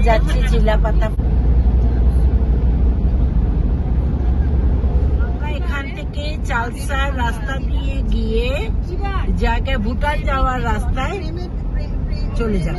যাচ্ছি চিলাপাতা। আমরা এখান থেকে চালসার রাস্তা দিয়ে গিয়ে জায়গায় ভুটান যাওয়ার রাস্তায় চলে যাব।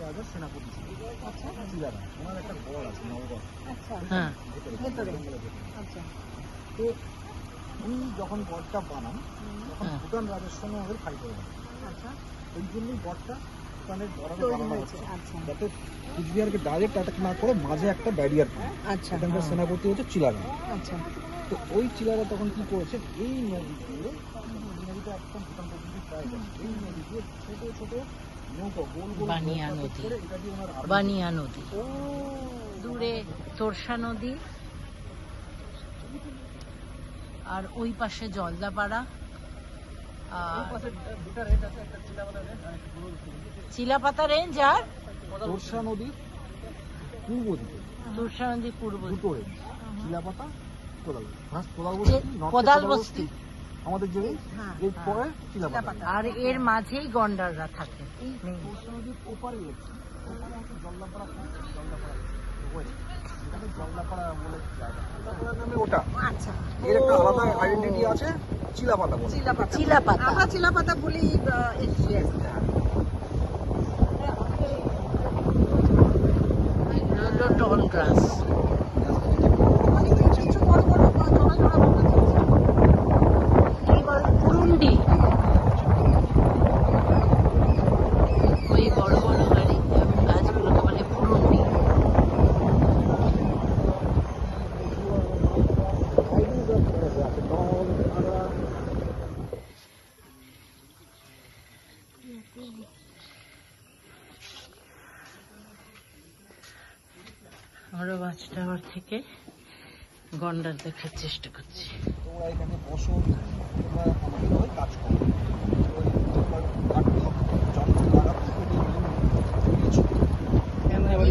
রাজার সেনাপতি ছিল। চিলারা ওনার একটা ঘর আছে নবগড়। তো উনি যখন গড়টা বানান তখন ভুটান রাজার সঙ্গে আমাদের ফাইট করে দেন। ওই জন্যই গড়টা ভুটানের বর্ডারে বানানো হচ্ছে, যাতে কুচবিহারকে ডাইরেক্ট অ্যাটাক না করে মাঝে একটা ব্যারিয়ার পায়। এখানকার সেনাপতি হচ্ছে চিলারা। তো ওই চিলারা তখন কি করেছে, এই নদী দিয়ে, নদীটা একদম ভুটান পর্যন্ত প্রায় গেছে, এই নদী দিয়ে ছোট ছোট বানিয়া নদী, দূরে তোরসা নদী, আর ওই পাশে জলদাপাড়া, চিলাপাতা রেঞ্জ, আর তোরসা নদীর পূর্ব দিকে, তোরসা নদীর পূর্ব দুটো রেঞ্জ, চিলাপাতা, কোদাল বস্তি আমাদের যে পরে চিলাপাতা, আর এর মাঝেই গন্ডাররা থাকে। এই তোরসা নদীর ওপারে জলদাপাড়া, জলদাপাড়া বলে নামে ওটা। এর একটা আলাদা আইডেন্টিটি আছে, চিলাপাতা বলে। চিলাপাতা, আমরা চিলাপাতা বলি। টল গ্রাস, পুরুন্ডি, ওই বড় বড় গাড়ি গাছগুলোকে বলে পুরুন্ডি। আমরা ওয়াচ টাওয়ার থেকে গন্ডার দেখার চেষ্টা করছি। তোমরা এখানে বসো, তোমরা আমাদের কাজ করো,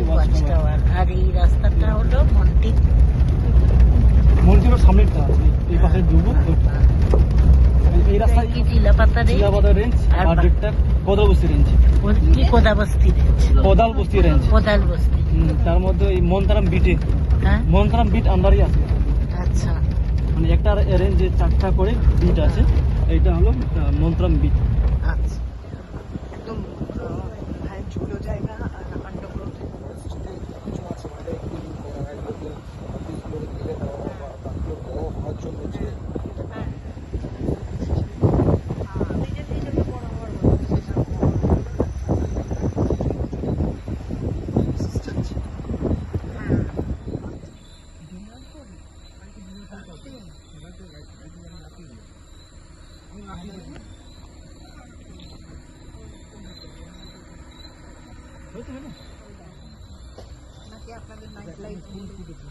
ওয়াচ টাওয়ার। আর এই রাস্তাটা হলো মন্দিরের সামনেটা আছে, এই পাশে ডুবো। এই রাস্তায় কি চিলাপাতা রেঞ্জ আর ডেটটা কোদালবস্তি রেঞ্জ। কি কোদালবস্তি রেঞ্জ? কোদালবস্তি রেঞ্জ, কোদালবস্তি। তার মধ্যে এই মন্তারাম বিটে, মন্তারাম বিট আন্ডারই আছে। আচ্ছা, মানে একটা রেঞ্জে 4টা করে বিট আছে, এইটা হলো মন্তারাম বিট। আচ্ছা, একদম ছোট জায়গা, আন্ডারগ্রাউন্ড নাকি আপনাদের নাইট লাইফ ফুল ফুটেছে